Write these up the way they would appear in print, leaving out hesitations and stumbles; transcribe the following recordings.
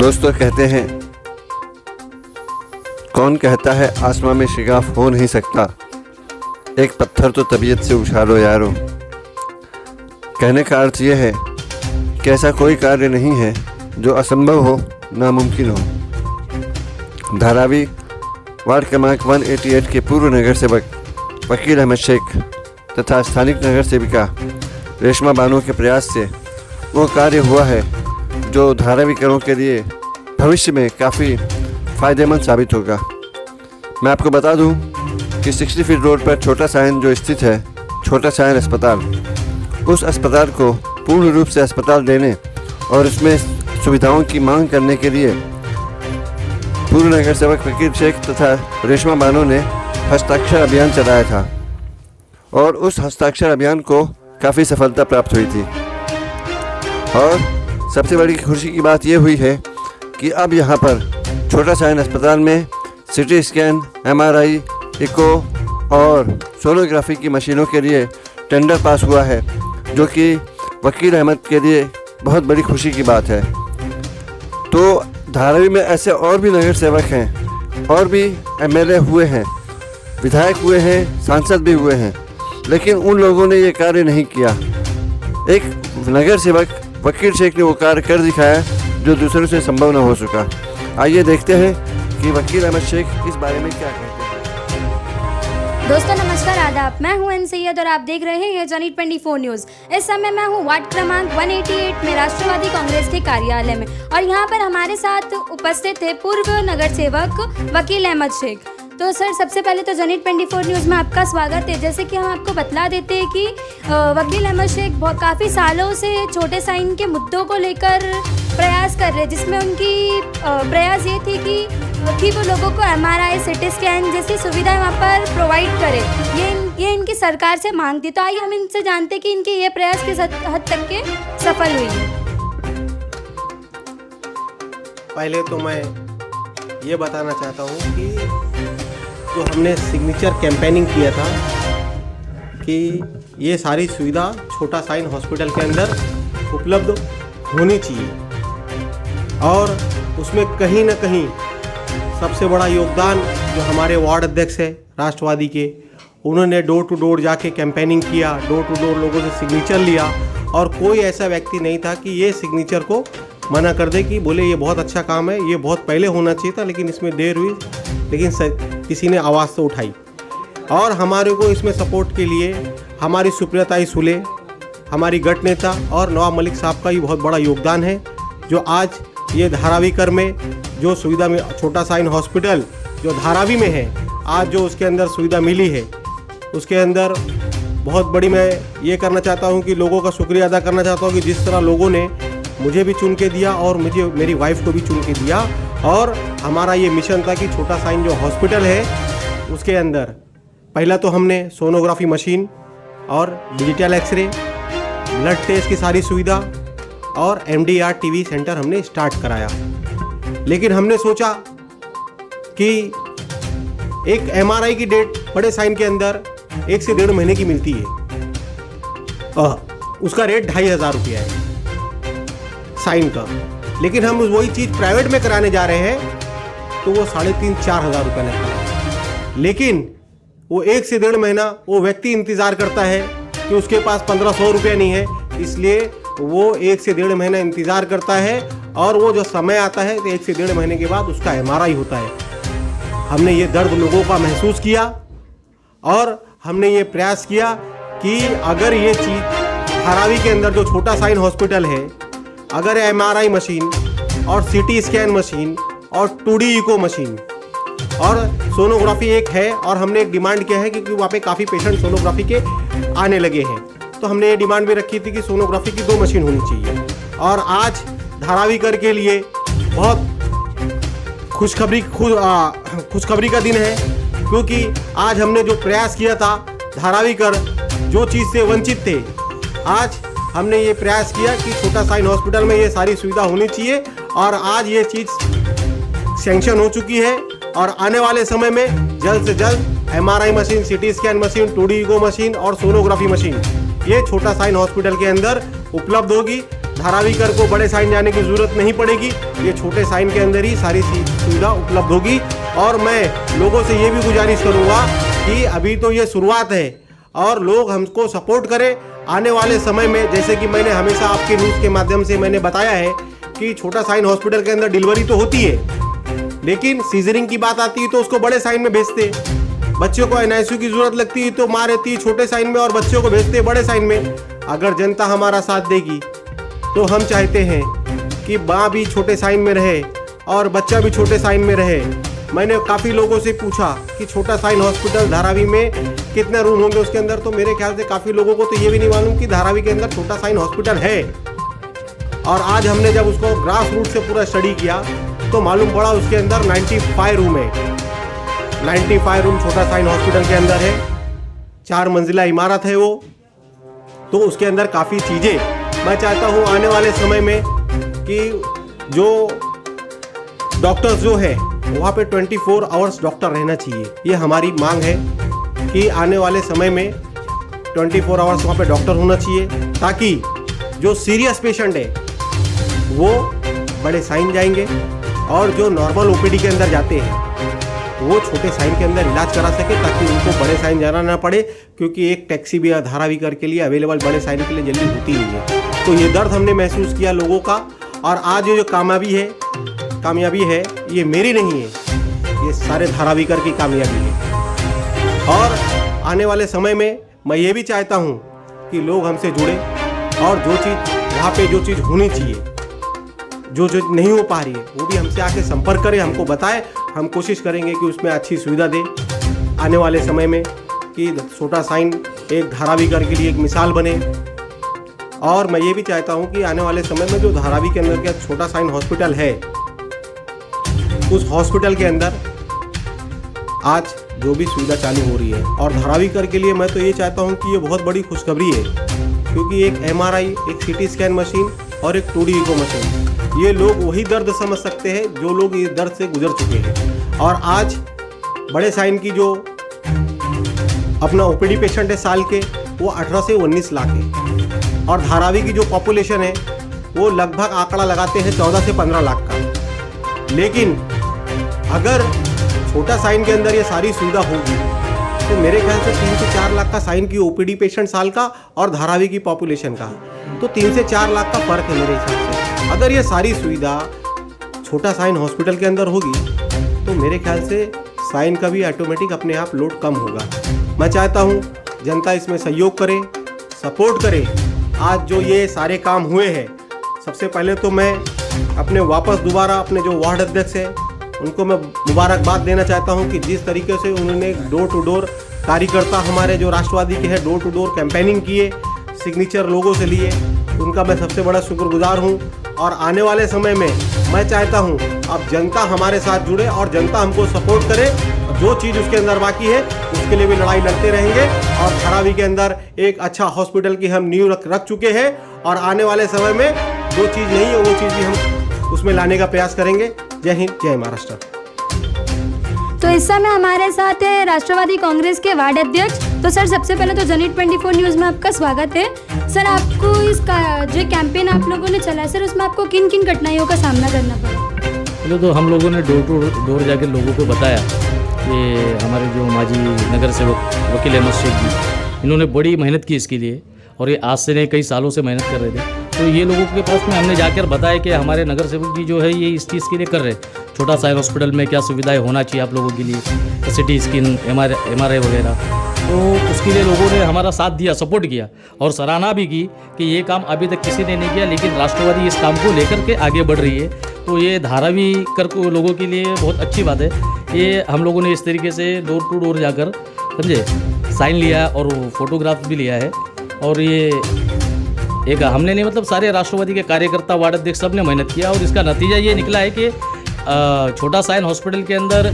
दोस्तों कहते हैं, कौन कहता है आसमां में शिगाफ हो नहीं सकता, एक पत्थर तो तबीयत से उछालो यारो। कहने का अर्थ यह है कि ऐसा कोई कार्य नहीं है जो असंभव हो, नामुमकिन हो। धारावी वार्ड क्रमांक 188 के पूर्व नगर सेवक वकील अहमद शेख तथा स्थानिक नगर सेविका रेशमा बानो के प्रयास से वो कार्य हुआ है जो धारावीकरों के लिए भविष्य में काफ़ी फ़ायदेमंद साबित होगा। मैं आपको बता दूं कि 60 फीट रोड पर छोटा सायन जो स्थित है, छोटा सायन अस्पताल, उस अस्पताल को पूर्ण रूप से अस्पताल देने और उसमें सुविधाओं की मांग करने के लिए पूर्व नगर सेवक वकील शेख तथा रेशमा बानो ने हस्ताक्षर अभियान चलाया था और उस हस्ताक्षर अभियान को काफ़ी सफलता प्राप्त हुई थी। और सबसे बड़ी खुशी की बात यह हुई है कि अब यहाँ पर छोटा सायन अस्पताल में सिटी स्कैन, MRI, इको और सोनोग्राफी की मशीनों के लिए टेंडर पास हुआ है, जो कि वकील अहमद के लिए बहुत बड़ी खुशी की बात है। तो धारावी में ऐसे और भी नगर सेवक हैं और भी MLA हुए हैं, विधायक हुए हैं, सांसद भी हुए हैं, लेकिन उन लोगों ने ये कार्य नहीं किया। एक नगर सेवक वकील शेख ने वो कार्य कर दिखाया जो दूसरों से संभव न हो सका। आइए देखते हैं कि वकील अहमद शेख इस बारे में क्या कहते हैं। दोस्तों नमस्कार, आदाब। मैं हूं एन सैयद और आप देख रहे हैं जनहित 24 न्यूज़। इस समय मैं हूं वार्ड क्रमांक 188 में राष्ट्रवादी कांग्रेस के कार्यालय में और यहां पर हमारे साथ उपस्थित थे पूर्व नगर सेवक वकील अहमद शेख। तो सर, सबसे पहले तो जनहित 24 न्यूज़ में आपका स्वागत है। जैसे कि हम आपको बतला देते हैं कि वकील अहमद शेख काफ़ी सालों से छोटे साइन के मुद्दों को लेकर प्रयास कर रहे हैं, जिसमें उनकी प्रयास ये थी कि वो लोगों को MRI, CT स्कैन जैसी सुविधाएं वहाँ पर प्रोवाइड करें। ये इनकी सरकार से मांग थी। तो आइए हम इनसे जानते कि इनके ये प्रयास किस हद तक के सफल हुई है। पहले तो मैं ये बताना चाहता हूँ कि जो हमने सिग्नेचर कैंपेनिंग किया था कि ये सारी सुविधा छोटा साइन हॉस्पिटल के अंदर उपलब्ध होनी चाहिए, और उसमें कहीं ना कहीं सबसे बड़ा योगदान जो हमारे वार्ड अध्यक्ष है राष्ट्रवादी के, उन्होंने डोर टू डोर जाके कैंपेनिंग किया, डोर टू डोर लोगों से सिग्नेचर लिया, और कोई ऐसा व्यक्ति नहीं था कि ये सिग्नेचर को मना कर दे कि बोले ये बहुत अच्छा काम है, ये बहुत पहले होना चाहिए था, लेकिन इसमें देर हुई, लेकिन किसी ने आवाज़ तो उठाई। और हमारे को इसमें सपोर्ट के लिए हमारी सुप्रियताई सुले, हमारी गट नेता और नवाब मलिक साहब का भी बहुत बड़ा योगदान है, जो आज ये धारावीकर में जो सुविधा में छोटा साइन हॉस्पिटल जो धारावी में है, आज जो उसके अंदर सुविधा मिली है, उसके अंदर बहुत बड़ी मैं ये करना चाहता हूँ कि लोगों का शुक्रिया अदा करना चाहता हूँ कि जिस तरह लोगों ने मुझे भी चुन के दिया और मुझे मेरी वाइफ को भी चुन के दिया। और हमारा ये मिशन था कि छोटा साइन जो हॉस्पिटल है उसके अंदर पहला तो हमने सोनोग्राफी मशीन और डिजिटल एक्सरे, ब्लड टेस्ट की सारी सुविधा और MDR TV सेंटर हमने स्टार्ट कराया। लेकिन हमने सोचा कि एक MRI की डेट बड़े साइन के अंदर 1 से 1.5 महीने की मिलती है, उसका रेट 2,500 रुपया है साइन का, लेकिन हम वही चीज़ प्राइवेट में कराने जा रहे हैं तो वो 3,500-4 हज़ार रुपये लगता है। लेकिन वो 1 से 1.5 महीना वो व्यक्ति इंतज़ार करता है कि उसके पास 1,500 रुपये नहीं है, इसलिए वो 1 से 1.5 महीना इंतज़ार करता है, और वो जो समय आता है तो 1 से 1.5 महीने के बाद उसका MRI होता है। हमने ये दर्द लोगों का महसूस किया और हमने ये प्रयास किया कि अगर ये चीज़ धारावी के अंदर जो छोटा साइन हॉस्पिटल है, अगर MRI मशीन और CT स्कैन मशीन और 2D इको मशीन और सोनोग्राफी एक है, और हमने एक डिमांड किया है क्योंकि वहाँ पे काफ़ी पेशेंट सोनोग्राफी के आने लगे हैं, तो हमने ये डिमांड भी रखी थी कि सोनोग्राफी की 2 मशीन होनी चाहिए। और आज धारावीकर के लिए बहुत खुशखबरी का दिन है, क्योंकि आज हमने जो प्रयास किया था, धारावीकर जो चीज़ से वंचित थे, आज हमने ये प्रयास किया कि छोटा साइन हॉस्पिटल में ये सारी सुविधा होनी चाहिए, और आज ये चीज़ सैंक्शन हो चुकी है। और आने वाले समय में जल्द से जल्द MRI machine, CT scan machine, 2D echo machine और सोनोग्राफी मशीन ये छोटा साइन हॉस्पिटल के अंदर उपलब्ध होगी। धारावीकर को बड़े साइन जाने की ज़रूरत नहीं पड़ेगी। ये छोटे साइन के अंदर ही सारी सुविधा उपलब्ध होगी। और मैं लोगों से ये भी गुजारिश करूँगा कि अभी तो ये शुरुआत है और लोग हमको सपोर्ट करें। आने वाले समय में, जैसे कि मैंने हमेशा आपके न्यूज़ के माध्यम से मैंने बताया है कि छोटा साइन हॉस्पिटल के अंदर डिलीवरी तो होती है, लेकिन सीजरिंग की बात आती है तो उसको बड़े साइन में भेजते। बच्चों को NICU की ज़रूरत लगती है तो माँ रहती है छोटे साइन में और बच्चों को भेजते बड़े साइन में। अगर जनता हमारा साथ देगी तो हम चाहते हैं कि माँ भी छोटे साइन में रहे और बच्चा भी छोटे साइन में रहे। मैंने काफ़ी लोगों से पूछा कि छोटा साइन हॉस्पिटल धारावी में कितने रूम होंगे उसके अंदर, तो मेरे ख्याल से काफ़ी लोगों को तो ये भी नहीं मालूम कि धारावी के अंदर छोटा साइन हॉस्पिटल है। और आज हमने जब उसको ग्रास रूट से पूरा स्टडी किया तो मालूम पड़ा उसके अंदर 95 रूम है। 95 रूम छोटा साइन हॉस्पिटल के अंदर है। 4 मंजिला इमारत है वो, तो उसके अंदर काफ़ी चीज़ें मैं चाहता हूँ आने वाले समय में कि जो डॉक्टर्स जो है वहाँ पे 24 आवर्स डॉक्टर रहना चाहिए। ये हमारी मांग है कि आने वाले समय में 24 आवर्स वहाँ पे डॉक्टर होना चाहिए, ताकि जो सीरियस पेशेंट है वो बड़े साइन जाएंगे और जो नॉर्मल OPD के अंदर जाते हैं वो छोटे साइन के अंदर इलाज करा सके, ताकि उनको बड़े साइन जाना ना पड़े। क्योंकि एक टैक्सी भी धारावीकर के लिए अवेलेबल बड़े साइन के लिए जल्दी होती नहीं है। तो ये दर्द हमने महसूस किया लोगों का, और आज ये जो कामयाबी है ये मेरी नहीं है, ये सारे धारावीकर की कामयाबी है। और आने वाले समय में मैं ये भी चाहता हूँ कि लोग हमसे जुड़े और जो चीज़ वहाँ पे जो चीज़ होनी चाहिए, जो चीज़ नहीं हो पा रही है, वो भी हमसे आके संपर्क करें, हमको बताए। हम कोशिश करेंगे कि उसमें अच्छी सुविधा दें आने वाले समय में, कि छोटा साइन एक धारावीकर के लिए एक मिसाल बने। और मैं ये भी चाहता हूँ कि आने वाले समय में जो धारावी के अंदर का छोटा साइन हॉस्पिटल है, उस हॉस्पिटल के अंदर आज जो भी सुविधा चालू हो रही है, और धारावीकर के लिए मैं तो ये चाहता हूँ कि ये बहुत बड़ी खुशखबरी है, क्योंकि एक MRI, एक CT स्कैन मशीन और एक 2D इको मशीन, ये लोग वही दर्द समझ सकते हैं जो लोग इस दर्द से गुजर चुके हैं। और आज बड़े साइन की जो अपना OPD पेशेंट है साल के, वो 18 से 19 लाख है, और धारावी की जो पॉपुलेशन है वो लगभग आंकड़ा लगाते हैं 14 से 15 लाख का। लेकिन अगर छोटा साइन के अंदर ये सारी सुविधा होगी तो मेरे ख्याल से 3 से 4 लाख का साइन की OPD पेशेंट साल का और धारावी की पॉपुलेशन का, तो 3 से 4 लाख का फ़र्क है मेरे हिसाब से। अगर ये सारी सुविधा छोटा साइन हॉस्पिटल के अंदर होगी तो मेरे ख्याल से साइन का भी ऑटोमेटिक अपने आप लोड कम होगा। मैं चाहता हूँ जनता इसमें सहयोग करे, सपोर्ट करे। आज जो ये सारे काम हुए हैं, सबसे पहले तो मैं दोबारा अपने जो वार्ड अध्यक्ष हैं उनको मैं मुबारकबाद देना चाहता हूं कि जिस तरीके से उन्होंने डोर टू डोर कार्यकर्ता हमारे जो राष्ट्रवादी के हैं डोर टू डोर कैंपेनिंग किए, सिग्नेचर लोगों से लिए, उनका मैं सबसे बड़ा शुक्रगुजार हूं। और आने वाले समय में मैं चाहता हूं अब जनता हमारे साथ जुड़े और जनता हमको सपोर्ट करे। जो चीज़ उसके अंदर बाकी है उसके लिए भी लड़ाई लड़ते रहेंगे, और धारावी के अंदर एक अच्छा हॉस्पिटल की हम नींव रख चुके हैं, और आने वाले समय में जो चीज़ नहीं है वो चीज़ भी हम उसमें लाने का प्रयास करेंगे। जय हिंद, जय महाराष्ट्र। तो इस समय हमारे साथ है राष्ट्रवादी कांग्रेस के वार्ड अध्यक्ष। तो सर, सबसे पहले तो जनहित 24 न्यूज़ में आपका स्वागत है। सर, आपको इसका जो कैंपेन आप लोगों ने चला सर, उसमें आपको किन किन कठिनाइयों का सामना करना पड़ा? पहले तो हम लोगों ने डोर टू डोर जाकर लोगों को बताया कि हमारे जो माजी नगर सेवक वकील अहमद शेख जी, इन्होंने बड़ी मेहनत की इसके लिए, और ये आज से नहीं कई सालों से मेहनत कर रहे थे। तो ये लोगों के पास में हमने जाकर बताया कि हमारे नगर सेवक जी जो है ये इस चीज़ के लिए कर रहे हैं, छोटा साइन हॉस्पिटल में क्या सुविधाएं होना चाहिए आप लोगों के लिए, CT स्कैन, MRI वगैरह। तो उसके लिए लोगों ने हमारा साथ दिया, सपोर्ट किया और सराहना भी की कि ये काम अभी तक किसी ने नहीं किया, लेकिन राष्ट्रवादी इस काम को लेकर के आगे बढ़ रही है। तो ये धारावी कर को लोगों के लिए बहुत अच्छी बात है। ये हम लोगों ने इस तरीके से डोर टू डोर जाकर, समझे, साइन लिया और फोटोग्राफ भी लिया है। और ये एक हमने नहीं, मतलब सारे राष्ट्रवादी के कार्यकर्ता, वार्ड अध्यक्ष सब ने मेहनत किया, और इसका नतीजा ये निकला है कि छोटा साइन हॉस्पिटल के अंदर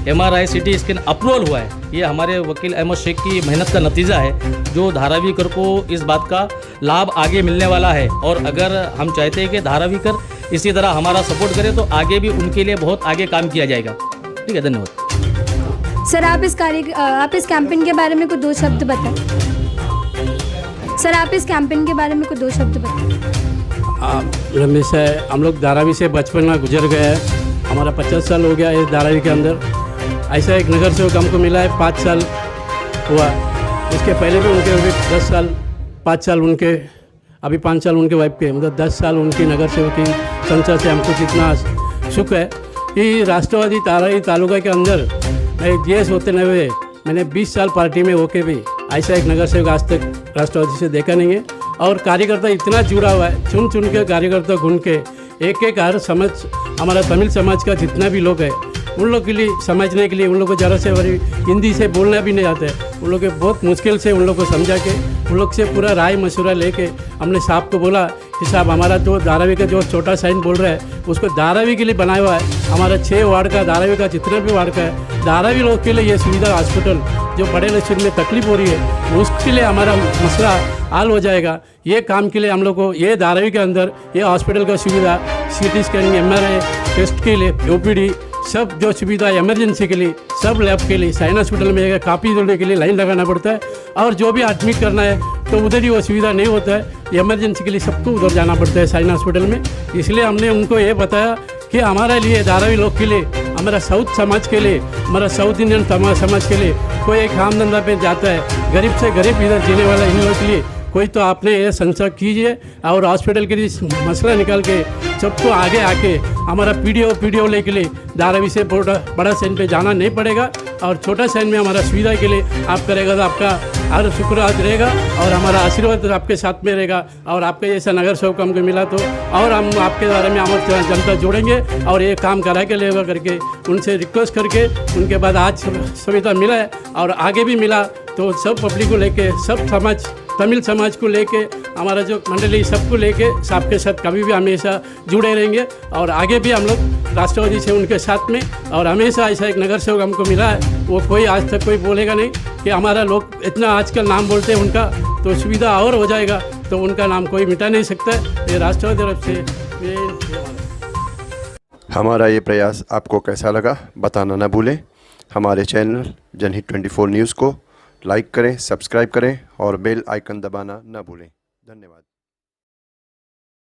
MRI CT स्कैन अप्रूवल हुआ है। ये हमारे वकील अहमद शेख की मेहनत का नतीजा है, जो धारावीकर को इस बात का लाभ आगे मिलने वाला है। और अगर हम चाहते हैं कि धारावीकर इसी तरह हमारा सपोर्ट करें तो आगे भी उनके लिए बहुत आगे काम किया जाएगा। ठीक है, धन्यवाद। सर, आप इस कैंपेन के बारे में कुछ 2 शब्द बताएं। सर आप इस कैंपेन के बारे में कुछ 2 शब्द बताएं। रमेश है, हम लोग धारावी से बचपन में गुजर गए हैं। हमारा 50 साल हो गया इस धारावी के अंदर। ऐसा एक नगर सेवक हमको मिला है, 5 साल हुआ। इसके पहले भी उनके 10 साल 5 साल उनके, अभी 5 साल उनके वाइफ के, मतलब 10 साल उनकी नगर सेवक की संस्था से हमको कितना सुख है कि राष्ट्रवादी धारावी तालुका के अंदर जीएस होते न हुए मैंने 20 साल पार्टी में होके भी ऐसा एक नगर सेवक आज तक राष्ट्रवादी से देखा नहीं है। और कार्यकर्ता इतना जुड़ा हुआ है, चुन चुन के कार्यकर्ता घूम के एक हर समझ हमारा तमिल समाज का जितना भी लोग है उन लोग के लिए समझने के लिए, उन लोग को ज़रा से बड़ी हिंदी से बोलना भी नहीं आता है, उन लोग के बहुत मुश्किल से उन लोग को समझा के उन लोग से पूरा राय मशवरा लेके हमने साहब को बोला कि साहब हमारा जो धारावी का जो छोटा साइन बोल रहा है उसको धारावी के लिए बनाया हुआ है। हमारा 6 वार्ड का धारावी का जितना भी वार्ड का है धारावी लोग के लिए ये सुविधा हॉस्पिटल जो बड़े लक्षण में तकलीफ हो रही है उसके लिए हमारा मसला हल हो जाएगा। ये काम के लिए हम लोग को ये धारावी के अंदर ये हॉस्पिटल का सुविधा, CT स्कैनिंग, MRI टेस्ट के लिए, OPD सब जो सुविधा इमरजेंसी के लिए, सब लैब के लिए, साइन हॉस्पिटल में कापी जोड़ने के लिए लाइन लगाना पड़ता है। और जो भी एडमिट करना है तो उधर ही वो सुविधा नहीं होता है, इमरजेंसी के लिए सबको उधर जाना पड़ता है साइन हॉस्पिटल में। इसलिए हमने उनको ये बताया कि हमारे लिए धारावी लोग के लिए, हमारा साउथ समाज के लिए, हमारा साउथ इंडियन समाज के लिए कोई एक काम धंधा पे जाता है, गरीब से गरीब इधर जीने वाला इन लोगों के लिए कोई तो आपने ये संस्था कीजिए और हॉस्पिटल के लिए मसला निकाल के सबको आगे आके हमारा PDO लेके लिए धारावी से बड़ा साइन पे जाना नहीं पड़ेगा। और छोटा साइन में हमारा सुविधा के लिए आप करेगा तो आपका हर शुक्रवार रहेगा और हमारा आशीर्वाद आपके साथ में रहेगा। और आपके जैसा नगर सेवक हमको मिला तो और हम आपके बारे में हमारे जनता जोड़ेंगे और ये काम करा के लेगा करके उनसे रिक्वेस्ट करके उनके बाद आज सुविधा मिला है और आगे भी मिला तो सब पब्लिक को लेके, सब समाज, तमिल समाज को लेके, हमारा जो मंडली सबको लेके सबके साथ कभी भी हमेशा जुड़े रहेंगे। और आगे भी हम लोग राष्ट्रवादी से उनके साथ में, और हमेशा ऐसा एक नगर सेवक हमको मिला है वो कोई आज तक कोई बोलेगा नहीं कि हमारा लोग इतना आजकल नाम बोलते हैं उनका तो सुविधा और हो जाएगा, तो उनका नाम कोई मिटा नहीं सकता है। ये राष्ट्रवादी तरफ से हमारा ये प्रयास आपको कैसा लगा बताना ना भूलें। हमारे चैनल जनहित 24 न्यूज़ को लाइक करें, सब्सक्राइब करें और बेल आइकन दबाना ना भूलें। धन्यवाद।